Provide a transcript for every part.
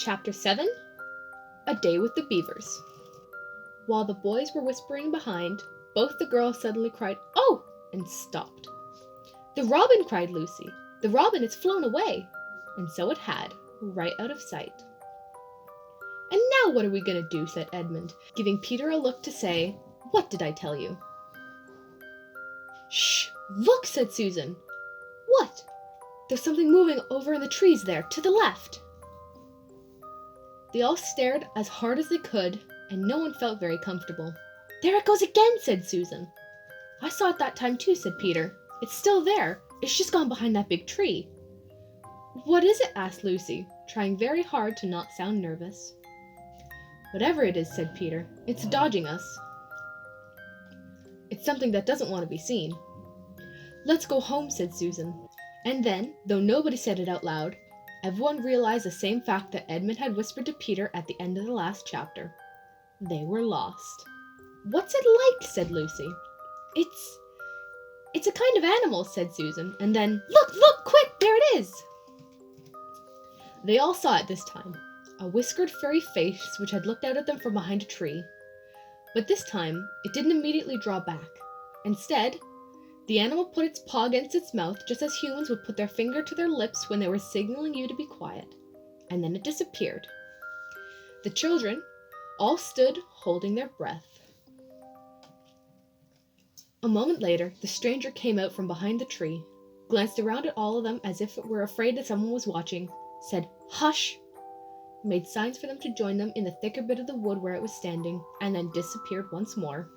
Chapter 7 A Day with the Beavers. While the boys were whispering behind, both the girls suddenly cried, "Oh!" and stopped. "The robin!" cried Lucy. "The robin has flown away!" And so it had, right out of sight. "And now what are we going to do?" said Edmund, giving Peter a look to say, "What did I tell you?" "Shh! Look!" said Susan. "What?" "There's something moving over in the trees there, to the left." They all stared as hard as they could, and no one felt very comfortable. "There it goes again," said Susan. "I saw it that time too," said Peter. "It's still there. It's just gone behind that big tree." "What is it?" asked Lucy, trying very hard to not sound nervous. "Whatever it is," said Peter, "it's dodging us. It's something that doesn't want to be seen." "Let's go home," said Susan. And then, though nobody said it out loud, everyone realized the same fact that Edmund had whispered to Peter at the end of the last chapter. They were lost. "What's it like?" said Lucy. It's a kind of animal," said Susan, and then, Look, quick, there it is!" They all saw it this time, a whiskered furry face which had looked out at them from behind a tree. But this time, it didn't immediately draw back. Instead, the animal put its paw against its mouth just as humans would put their finger to their lips when they were signaling you to be quiet, and then it disappeared. The children all stood holding their breath. A moment later, the stranger came out from behind the tree, glanced around at all of them as if it were afraid that someone was watching, said, "Hush!" made signs for them to join them in the thicker bit of the wood where it was standing, and then disappeared once more.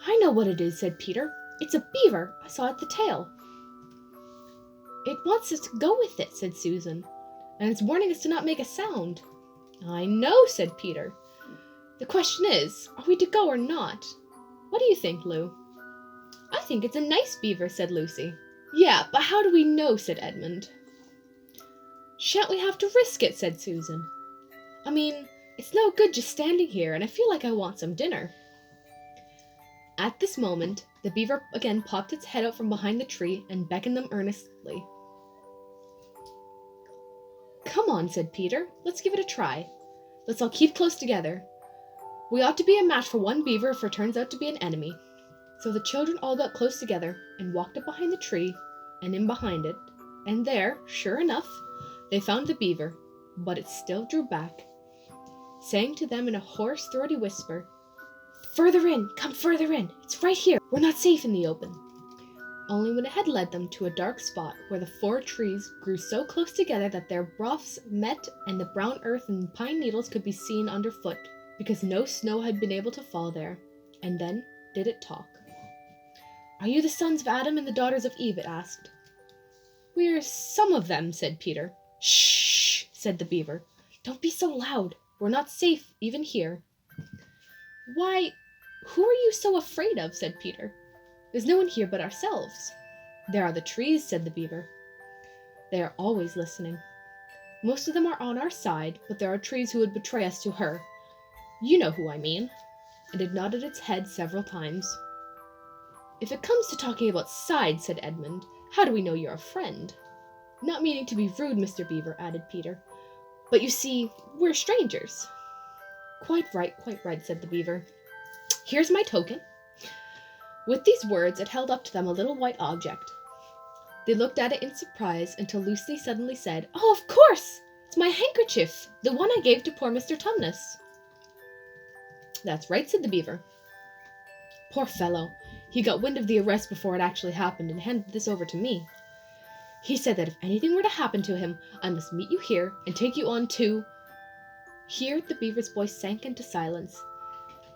"I know what it is," said Peter. "It's a beaver. I saw it at the tail." "It wants us to go with it," said Susan, "and it's warning us to not make a sound." "I know," said Peter. "The question is, are we to go or not? What do you think, Lou?" "I think it's a nice beaver," said Lucy. "Yeah, but how do we know?" said Edmund. "Shan't we have to risk it?" said Susan. "I mean, it's no good just standing here, and I feel like I want some dinner." At this moment, the beaver again popped its head out from behind the tree and beckoned them earnestly. "Come on," said Peter. "Let's give it a try. Let's all keep close together. We ought to be a match for one beaver if it turns out to be an enemy." So the children all got close together and walked up behind the tree and in behind it, and there, sure enough, they found the beaver, but it still drew back, saying to them in a hoarse, throaty whisper, "Further in, come further in. It's right here. We're not safe in the open." Only when it had led them to a dark spot where the 4 trees grew so close together that their boughs met and the brown earth and pine needles could be seen underfoot, because no snow had been able to fall there. And then did it talk. "Are you the sons of Adam and the daughters of Eve?" it asked. "We're some of them," said Peter. "Shh!" said the beaver. "Don't be so loud. We're not safe even here." "Why, who are you so afraid of?" said Peter. "There's no one here but ourselves." "There are the trees," said the beaver. "They are always listening. Most of them are on our side, but there are trees who would betray us to her. You know who I mean." And it nodded its head several times. "If it comes to talking about sides," said Edmund, "how do we know you're a friend?" "Not meaning to be rude, Mr. Beaver," added Peter, "but you see, we're strangers." Quite right," said the beaver. "Here's my token." With these words, it held up to them a little white object. They looked at it in surprise until Lucy suddenly said, "Oh, of course! It's my handkerchief, the one I gave to poor Mr. Tumnus." "That's right," said the beaver. "Poor fellow, he got wind of the arrest before it actually happened and handed this over to me. He said that if anything were to happen to him, I must meet you here and take you on to—" Here the beaver's voice sank into silence,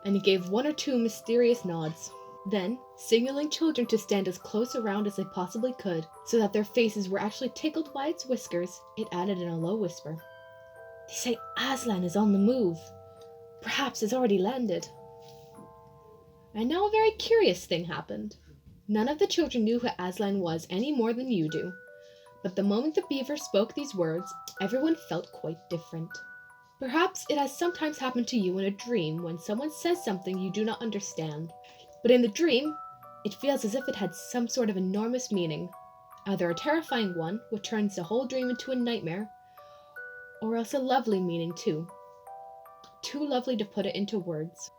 and he gave 1 or 2 mysterious nods. Then, signaling children to stand as close around as they possibly could, so that their faces were actually tickled by its whiskers, it added in a low whisper, "They say Aslan is on the move. Perhaps has already landed." And now a very curious thing happened. None of the children knew who Aslan was any more than you do, but the moment the beaver spoke these words, everyone felt quite different. Perhaps it has sometimes happened to you in a dream when someone says something you do not understand, but in the dream, it feels as if it had some sort of enormous meaning, either a terrifying one, which turns the whole dream into a nightmare, or else a lovely meaning too. Too lovely to put it into words,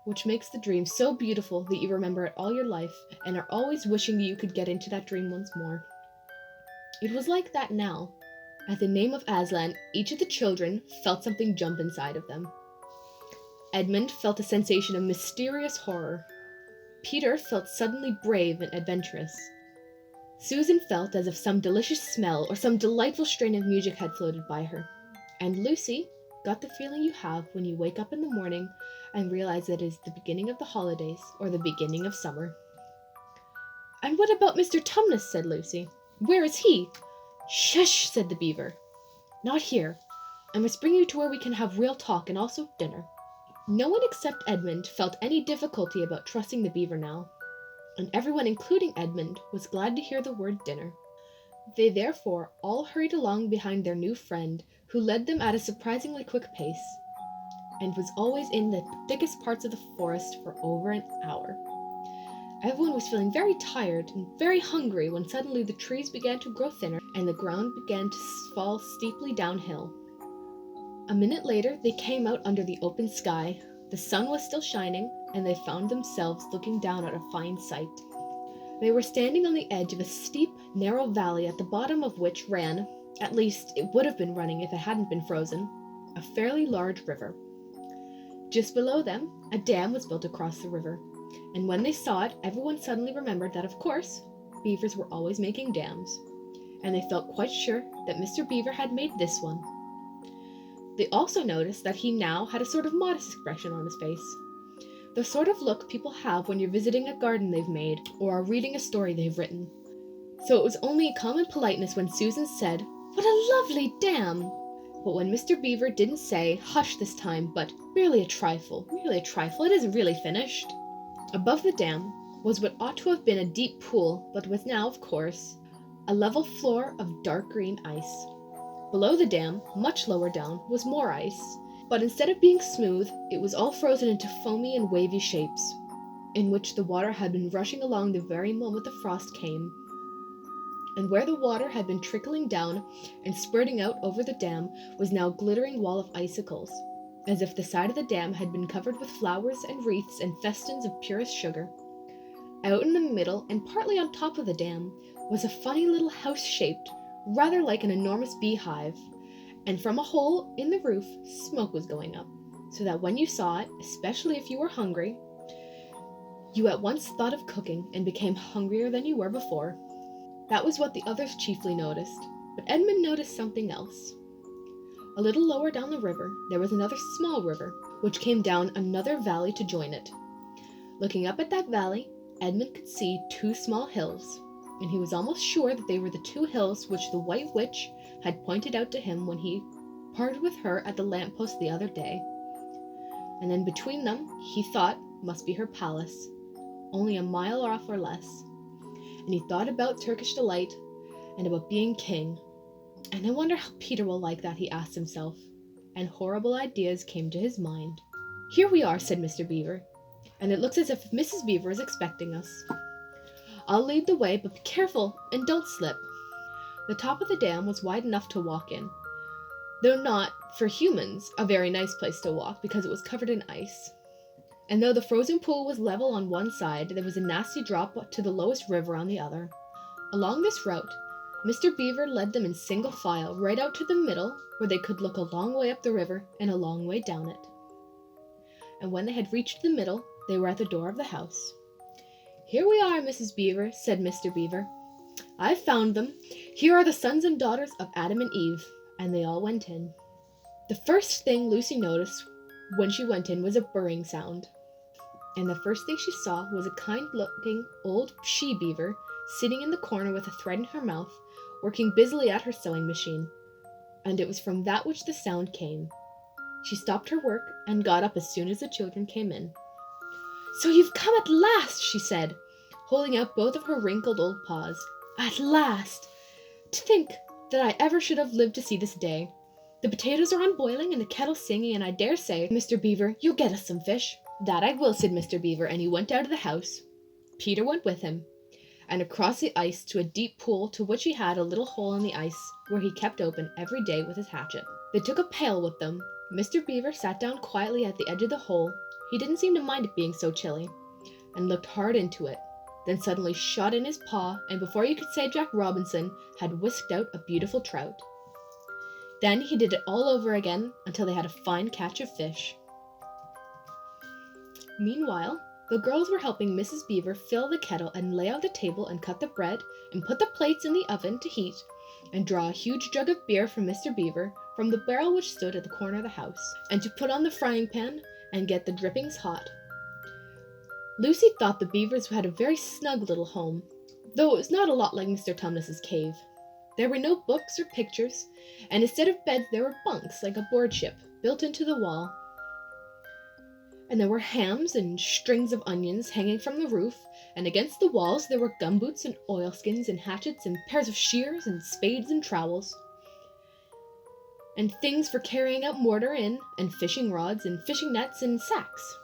which makes the dream so beautiful that you remember it all your life and are always wishing you could get into that dream once more. It was like that now. At the name of Aslan, each of the children felt something jump inside of them. Edmund felt a sensation of mysterious horror. Peter felt suddenly brave and adventurous. Susan felt as if some delicious smell or some delightful strain of music had floated by her. And Lucy got the feeling you have when you wake up in the morning and realize that it is the beginning of the holidays or the beginning of summer. "And what about Mr. Tumnus?" said Lucy. "Where is he?" "Shush!" said the beaver. "Not here. I must bring you to where we can have real talk and also dinner." No one except Edmund felt any difficulty about trusting the beaver now, and everyone, including Edmund, was glad to hear the word dinner. They therefore all hurried along behind their new friend, who led them at a surprisingly quick pace, and was always in the thickest parts of the forest for over an hour. Everyone was feeling very tired and very hungry when suddenly the trees began to grow thinner and the ground began to fall steeply downhill. A minute later they came out under the open sky. The sun was still shining, and they found themselves looking down at a fine sight. They were standing on the edge of a steep, narrow valley at the bottom of which ran, at least it would have been running if it hadn't been frozen, a fairly large river. Just below them, a dam was built across the river, and when they saw it, everyone suddenly remembered that, of course, beavers were always making dams, and they felt quite sure that Mr. Beaver had made this one. They also noticed that he now had a sort of modest expression on his face, the sort of look people have when you're visiting a garden they've made or are reading a story they've written. So it was only common politeness when Susan said, "What a lovely dam!" But when Mr. Beaver didn't say, "Hush" this time, but merely a trifle, it isn't really finished. Above the dam was what ought to have been a deep pool, but was now, of course, a level floor of dark green ice. Below the dam, much lower down, was more ice, but instead of being smooth, it was all frozen into foamy and wavy shapes, in which the water had been rushing along the very moment the frost came. And where the water had been trickling down and spurting out over the dam was now a glittering wall of icicles, as if the side of the dam had been covered with flowers and wreaths and festons of purest sugar. Out in the middle, and partly on top of the dam, was a funny little house shaped rather like an enormous beehive, and from a hole in the roof smoke was going up, so that when you saw it, especially if you were hungry, you at once thought of cooking and became hungrier than you were before. That was what the others chiefly noticed, but Edmund noticed something else. A little lower down the river there was another small river, which came down another valley to join it. Looking up at that valley, Edmund could see two small hills, and he was almost sure that they were the two hills which the White Witch had pointed out to him when he parted with her at the lamppost the other day. And then between them, he thought, must be her palace, only a mile off or less. And he thought about Turkish delight and about being king. "And I wonder how Peter will like that," he asked himself, and horrible ideas came to his mind. "Here we are," said Mr. Beaver, "and it looks as if Mrs. Beaver is expecting us. I'll lead the way, but be careful and don't slip." The top of the dam was wide enough to walk in, though not, for humans, a very nice place to walk because it was covered in ice. And though the frozen pool was level on one side, there was a nasty drop to the lowest river on the other. Along this route, Mr. Beaver led them in single file right out to the middle, where they could look a long way up the river and a long way down it. And when they had reached the middle, they were at the door of the house. "Here we are, Mrs. Beaver," said Mr. Beaver. "I've found them. Here are the sons and daughters of Adam and Eve," and they all went in. The first thing Lucy noticed when she went in was a burring sound, and the first thing she saw was a kind-looking old she-beaver sitting in the corner with a thread in her mouth, working busily at her sewing machine, and it was from that which the sound came. She stopped her work and got up as soon as the children came in. "So you've come at last," she said, holding out both of her wrinkled old paws. "At last! To think that I ever should have lived to see this day. The potatoes are on boiling and the kettle singing, and I dare say, Mr. Beaver, you'll get us some fish." "That I will," said Mr. Beaver, and he went out of the house. Peter went with him, and across the ice to a deep pool to which he had a little hole in the ice where he kept open every day with his hatchet. They took a pail with them. Mr. Beaver sat down quietly at the edge of the hole. He didn't seem to mind it being so chilly, and looked hard into it, then suddenly shot in his paw, and before you could say Jack Robinson, had whisked out a beautiful trout. Then he did it all over again until they had a fine catch of fish. Meanwhile, the girls were helping Mrs. Beaver fill the kettle and lay out the table and cut the bread and put the plates in the oven to heat and draw a huge jug of beer from Mr. Beaver from the barrel which stood at the corner of the house, and to put on the frying pan and get the drippings hot. Lucy thought the Beavers had a very snug little home, though it was not a lot like Mr. Tumnus's cave. There were no books or pictures, and instead of beds there were bunks like a board ship built into the wall. And there were hams and strings of onions hanging from the roof, and against the walls there were gumboots and oilskins and hatchets and pairs of shears and spades and trowels, and things for carrying out mortar in, and fishing rods and fishing nets and sacks.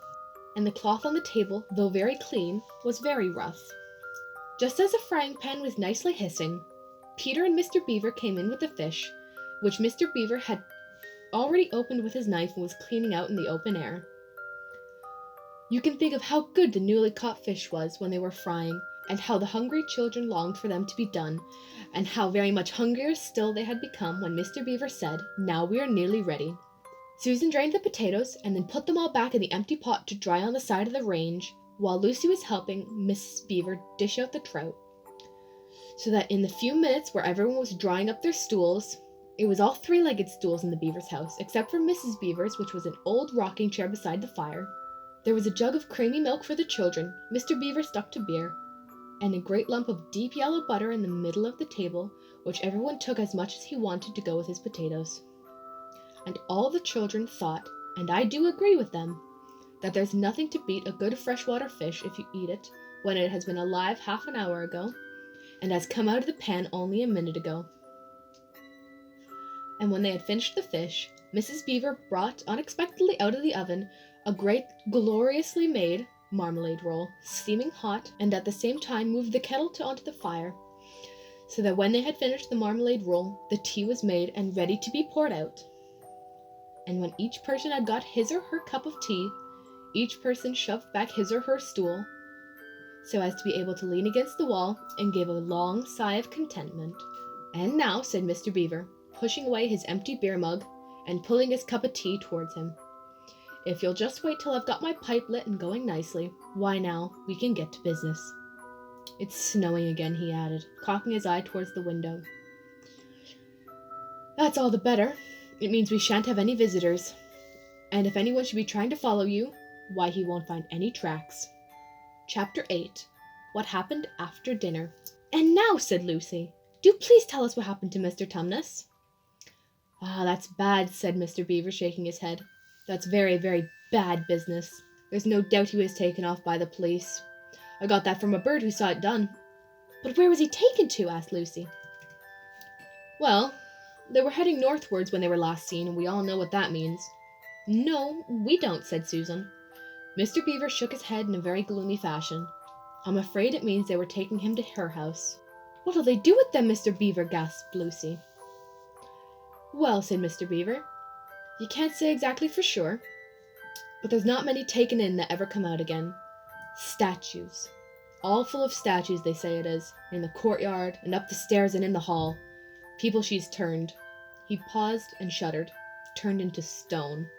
And the cloth on the table, though very clean, was very rough. Just as the frying pan was nicely hissing, Peter and Mr. Beaver came in with the fish, which Mr. Beaver had already opened with his knife and was cleaning out in the open air. You can think of how good the newly caught fish was when they were frying, and how the hungry children longed for them to be done, and how very much hungrier still they had become when Mr. Beaver said, "Now we are nearly ready." Susan drained the potatoes and then put them all back in the empty pot to dry on the side of the range, while Lucy was helping Mrs. Beaver dish out the trout. So that in the few minutes where everyone was drawing up their stools, it was all three-legged stools in the Beavers' house, except for Mrs. Beaver's, which was an old rocking chair beside the fire. There was a jug of creamy milk for the children, Mr. Beaver stuck to beer, and a great lump of deep yellow butter in the middle of the table, which everyone took as much as he wanted to go with his potatoes. And all the children thought, and I do agree with them, that there's nothing to beat a good freshwater fish if you eat it when it has been alive half an hour ago, and has come out of the pan only a minute ago. And when they had finished the fish, Mrs. Beaver brought unexpectedly out of the oven a great gloriously made marmalade roll, steaming hot, and at the same time moved the kettle onto the fire, so that when they had finished the marmalade roll, the tea was made and ready to be poured out. And when each person had got his or her cup of tea, each person shoved back his or her stool, so as to be able to lean against the wall, and gave a long sigh of contentment. "And now," said Mr. Beaver, pushing away his empty beer mug, and pulling his cup of tea towards him, "if you'll just wait till I've got my pipe lit and going nicely, why now, we can get to business. It's snowing again," he added, cocking his eye towards the window. "That's all the better. It means we shan't have any visitors. And if anyone should be trying to follow you, why, he won't find any tracks." Chapter 8. What Happened After Dinner. "And now," said Lucy, "do please tell us what happened to Mr. Tumnus." "Ah, that's bad," said Mr. Beaver, shaking his head. "That's very, very bad business. There's no doubt he was taken off by the police. I got that from a bird who saw it done." "But where was he taken to?" asked Lucy. "Well, they were heading northwards when they were last seen, and we all know what that means." "No, we don't," said Susan. Mr. Beaver shook his head in a very gloomy fashion. "I'm afraid it means they were taking him to her house." "What'll they do with them, Mr. Beaver?" gasped Lucy. "Well," said Mr. Beaver, "you can't say exactly for sure, but there's not many taken in that ever come out again. Statues. All full of statues, they say it is, in the courtyard, and up the stairs and in the hall. People she's turned." He paused and shuddered. "Turned into stone."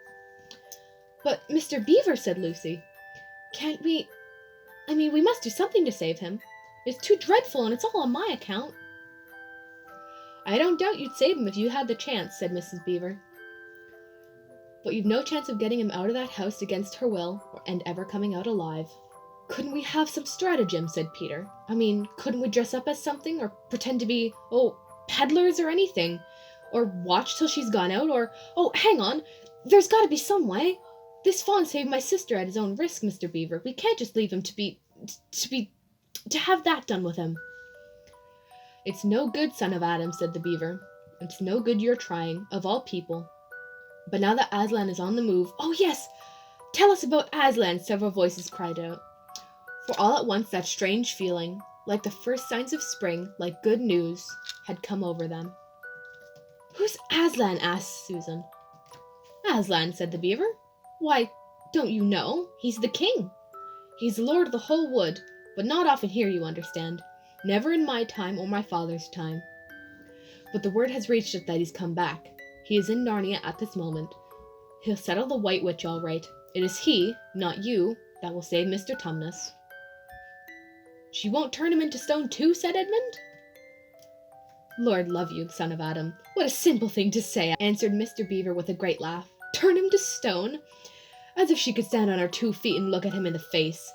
"But, Mr. Beaver," said Lucy, "can't we... we must do something to save him. It's too dreadful, and it's all on my account." "I don't doubt you'd save him if you had the chance," said Mrs. Beaver. "But you've no chance of getting him out of that house against her will, and ever coming out alive." "Couldn't we have some stratagem?" said Peter. Couldn't we dress up as something, or pretend to be, peddlers or anything? Or watch till she's gone out, or... hang on! There's got to be some way! This fawn saved my sister at his own risk, Mr. Beaver. We can't just leave him to have that done with him." "It's no good, son of Adam," said the Beaver. "It's no good your trying, of all people. But now that Aslan is on the move..." "Oh, yes! Tell us about Aslan!" several voices cried out. For all at once that strange feeling, like the first signs of spring, like good news, had come over them. "Who's Aslan?" asked Susan. "Aslan," said the beaver. "Why, don't you know? He's the king. He's lord of the whole wood, but not often here, you understand. Never in my time or my father's time. But the word has reached us that he's come back. He is in Narnia at this moment. He'll settle the White Witch all right. It is he, not you, that will save Mr. Tumnus." "She won't turn him into stone too?" said Edmund. "Lord love you, son of Adam, what a simple thing to say," answered Mr. Beaver with a great laugh. "Turn him to stone? As if she could stand on her 2 feet and look at him in the face.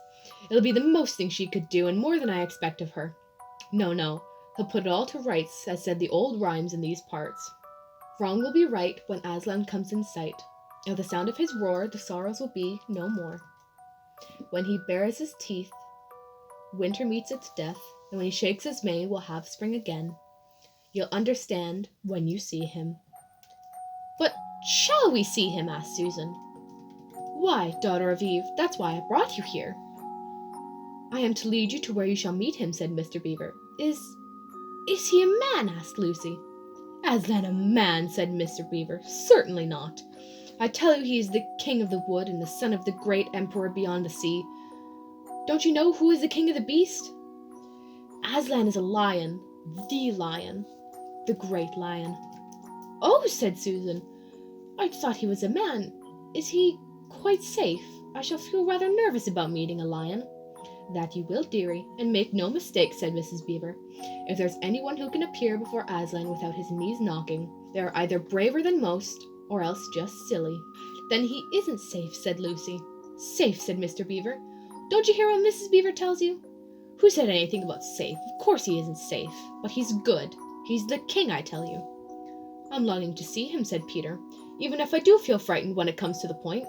It'll be the most thing she could do, and more than I expect of her. No, no, he'll put it all to rights, as said the old rhymes in these parts. Wrong will be right when Aslan comes in sight. At the sound of his roar, the sorrows will be no more. When he bares his teeth, winter meets its death, and when he shakes his mane, we'll have spring again. You'll understand when you see him." "But shall we see him?" asked Susan. "Why, daughter of Eve, that's why I brought you here." "I am to lead you to where you shall meet him," said Mr. Beaver. Is he a man?" asked Lucy. "Aslan a man?" said Mr. Beaver. "Certainly not. I tell you he is the king of the wood and the son of the great emperor beyond the sea. Don't you know who is the king of the beast? Aslan is a lion, the great lion." "Oh," said Susan, "I thought he was a man. Is he quite safe? I shall feel rather nervous about meeting a lion." "That you will, dearie, and make no mistake," said Mrs. Beaver. "If there's anyone who can appear before Aslan without his knees knocking, they are either braver than most, or else just silly." "Then he isn't safe," said Lucy. "Safe," said Mr. Beaver. "Don't you hear what Mrs. Beaver tells you? Who said anything about safe? Of course he isn't safe, but he's good. He's the king, I tell you." "I'm longing to see him," said Peter, "even if I do feel frightened when it comes to the point."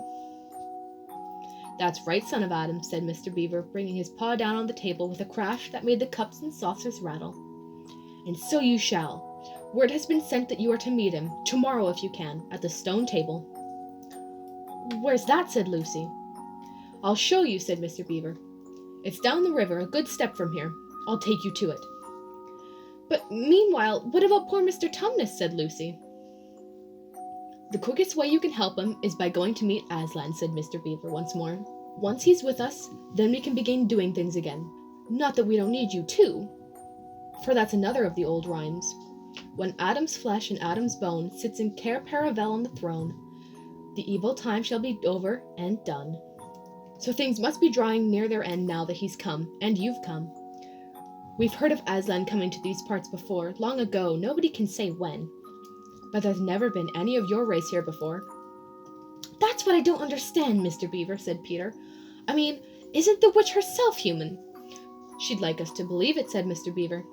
"That's right, son of Adam," said Mr. Beaver, bringing his paw down on the table with a crash that made the cups and saucers rattle. "And so you shall. Word has been sent that you are to meet him, tomorrow if you can, at the stone table." "Where's that?" said Lucy. "I'll show you," said Mr. Beaver. "It's down the river, a good step from here. I'll take you to it." "But meanwhile, what about poor Mr. Tumnus?" said Lucy. "The quickest way you can help him is by going to meet Aslan," said Mr. Beaver once more. "Once he's with us, then we can begin doing things again. Not that we don't need you too, for that's another of the old rhymes. When Adam's flesh and Adam's bone sits in Cair Paravel on the throne, the evil time shall be over and done. So things must be drawing near their end now that he's come, and you've come. We've heard of Aslan coming to these parts before, long ago, nobody can say when. But there's never been any of your race here before." "That's what I don't understand, Mr. Beaver," said Peter. "I mean, isn't the witch herself human?" "She'd like us to believe it," said Mr. Beaver.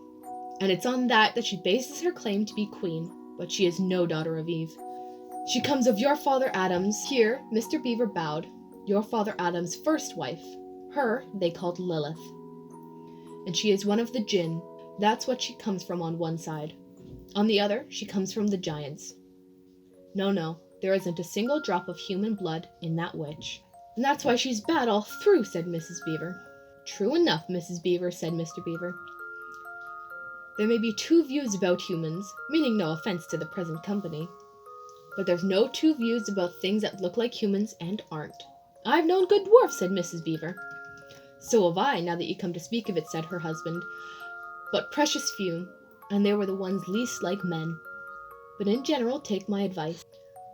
"And it's on that she bases her claim to be queen, but she is no daughter of Eve. She comes of your father Adam's," here Mr. Beaver bowed, "your father Adam's first wife. Her they called Lilith. And she is one of the Jinn. That's what she comes from on one side. On the other, she comes from the giants. No, there isn't a single drop of human blood in that witch." "And that's why she's bad all through," said Mrs. Beaver. "True enough, Mrs. Beaver," said Mr. Beaver. "There may be 2 views about humans, meaning no offense to the present company. But there's no 2 views about things that look like humans and aren't." "I've known good dwarfs," said Mrs. Beaver. "So have I, now that you come to speak of it," said her husband. "But precious few, and they were the ones least like men. But in general, take my advice.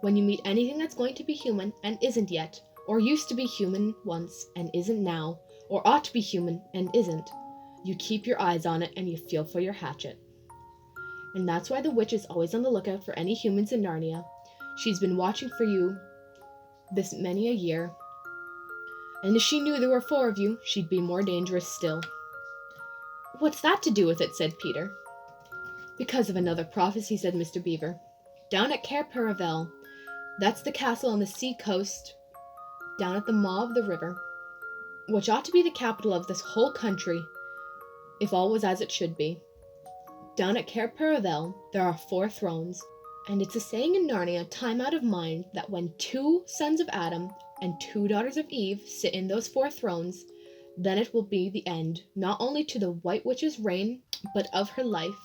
When you meet anything that's going to be human and isn't yet, or used to be human once and isn't now, or ought to be human and isn't, you keep your eyes on it and you feel for your hatchet. And that's why the witch is always on the lookout for any humans in Narnia. She's been watching for you this many a year. And if she knew there were 4 of you, she'd be more dangerous still." "What's that to do with it?" said Peter. "Because of another prophecy," said Mr. Beaver. "Down at Cair Paravel, that's the castle on the sea coast, down at the maw of the river, which ought to be the capital of this whole country, if all was as it should be. Down at Cair Paravel, there are 4 thrones, and it's a saying in Narnia, time out of mind, that when 2 sons of Adam and 2 daughters of Eve sit in those 4 thrones, Then it will be the end, not only to the White Witch's reign, but of her life.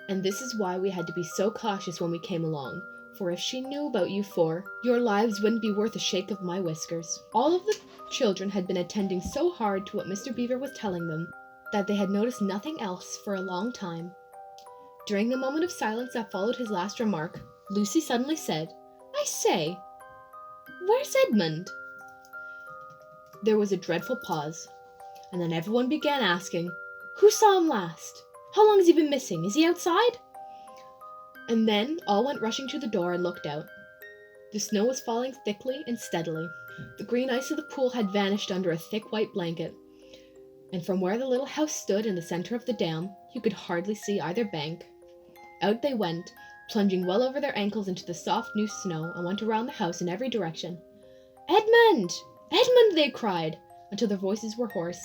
And this is why we had to be so cautious when we came along. For if she knew about you four, your lives wouldn't be worth a shake of my whiskers." All of the children had been attending so hard to what Mr. Beaver was telling them that they had noticed nothing else for a long time. During the moment of silence that followed his last remark, Lucy suddenly said, "I say, where's Edmund?" There was a dreadful pause, and then everyone began asking, "Who saw him last? How long has he been missing? Is he outside?" And then all went rushing to the door and looked out. The snow was falling thickly and steadily. The green ice of the pool had vanished under a thick white blanket, and from where the little house stood in the center of the dam, you could hardly see either bank. Out they went, plunging well over their ankles into the soft new snow, and went around the house in every direction. "Edmund! Edmund!" they cried, until their voices were hoarse.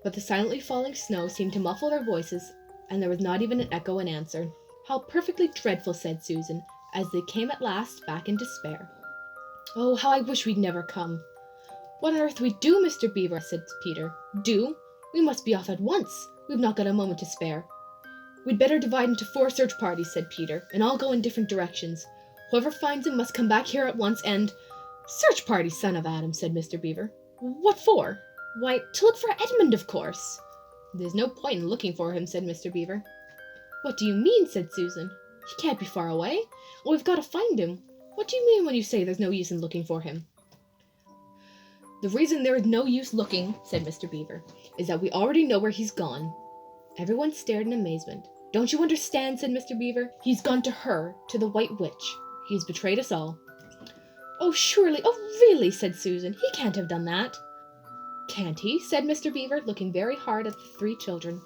But the silently falling snow seemed to muffle their voices, and there was not even an echo in answer. "How perfectly dreadful," said Susan, as they came at last back in despair. "Oh, how I wish we'd never come." "What on earth we do, Mr. Beaver?" said Peter. "Do? We must be off at once. We've not got a moment to spare." "We'd better divide into 4 search parties," said Peter, "and all go in different directions. Whoever finds him must come back here at once and—" "Search party, son of Adam," said Mr. Beaver. "What for?" "Why, to look for Edmund, of course." "There's no point in looking for him," said Mr. Beaver. "What do you mean?" said Susan. "He can't be far away. We've got to find him. What do you mean when you say there's no use in looking for him?" "The reason there is no use looking," said Mr. Beaver, "is that we already know where he's gone." Everyone stared in amazement. "Don't you understand?" said Mr. Beaver. "He's gone to her, to the White Witch. He's betrayed us all." "Oh, surely, oh, really," said Susan. "He can't have done that." "Can't he?" said Mr. Beaver, looking very hard at the 3 children,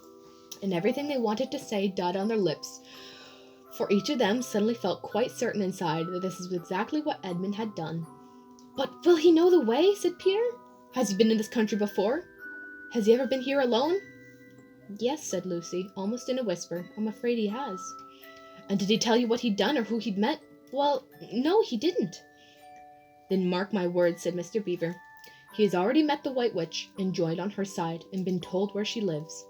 and everything they wanted to say died on their lips, for each of them suddenly felt quite certain inside that this is exactly what Edmund had done. "But will he know the way?" said Peter. "Has he been in this country before? Has he ever been here alone?" "Yes," said Lucy, almost in a whisper. "I'm afraid he has." "And did he tell you what he'd done or who he'd met?" "Well, no, he didn't." "Then mark my words," said Mr. Beaver. "He has already met the White Witch and joined on her side and been told where she lives.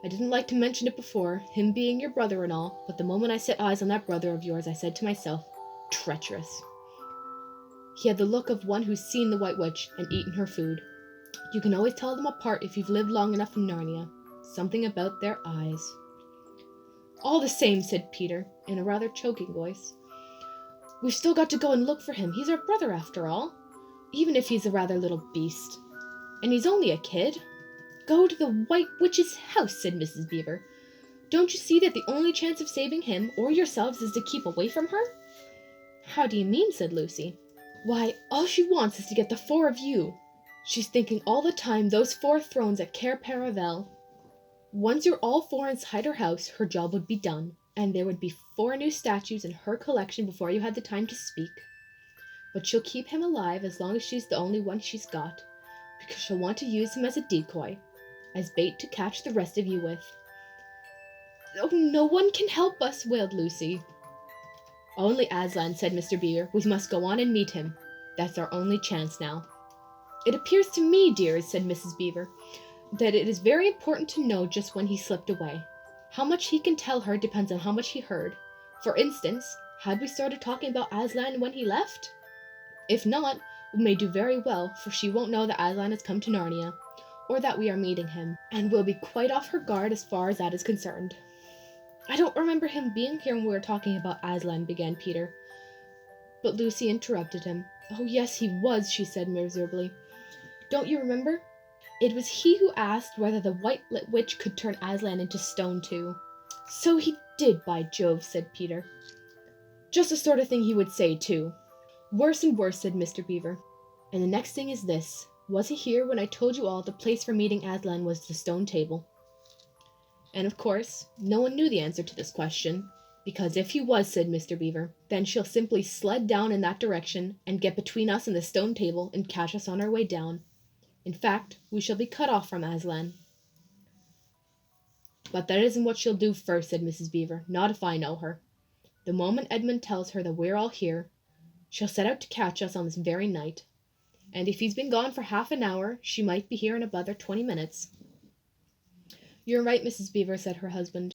I didn't like to mention it before, him being your brother and all, but the moment I set eyes on that brother of yours, I said to myself, 'Treacherous.' He had the look of one who's seen the White Witch and eaten her food. You can always tell them apart if you've lived long enough in Narnia. Something about their eyes." "All the same," said Peter, in a rather choking voice, "we've still got to go and look for him. He's our brother after all, even if he's a rather little beast. And he's only a kid." "Go to the White Witch's house," said Mrs. Beaver. "Don't you see that the only chance of saving him or yourselves is to keep away from her?" "How do you mean?" said Lucy. "Why, all she wants is to get the 4 of you. She's thinking all the time those 4 thrones at Cair Paravel. Once you're all 4 inside her house, her job would be done, and there would be 4 new statues in her collection before you had the time to speak. But she'll keep him alive as long as she's the only one she's got, because she'll want to use him as a decoy, as bait to catch the rest of you with." "Oh, no one can help us," wailed Lucy. "Only Aslan," said Mr. Beaver. "We must go on and meet him. That's our only chance now." "It appears to me, dears," said Mrs. Beaver, "that it is very important to know just when he slipped away. How much he can tell her depends on how much he heard. For instance, had we started talking about Aslan when he left? If not, we may do very well, for she won't know that Aslan has come to Narnia, or that we are meeting him, and will be quite off her guard as far as that is concerned." "I don't remember him being here when we were talking about Aslan," began Peter. But Lucy interrupted him. "Oh, yes, he was," she said miserably. "Don't you remember? It was he who asked whether the White Witch could turn Aslan into stone too." "So he did, by Jove," said Peter. "Just the sort of thing he would say, too." "Worse and worse," said Mr. Beaver. "And the next thing is this. Was he here when I told you all the place for meeting Aslan was the stone table?" And of course, no one knew the answer to this question, because if he was, said Mr. Beaver, then she'll simply sled down in that direction and get between us and the stone table and catch us on our way down. In fact, we shall be cut off from Aslan. "But that isn't what she'll do first," said Mrs. Beaver. "Not if I know her. The moment Edmund tells her that we're all here, she'll set out to catch us on this very night. And if he's been gone for half an hour, she might be here in another 20 minutes. You're right, Mrs. Beaver, said her husband.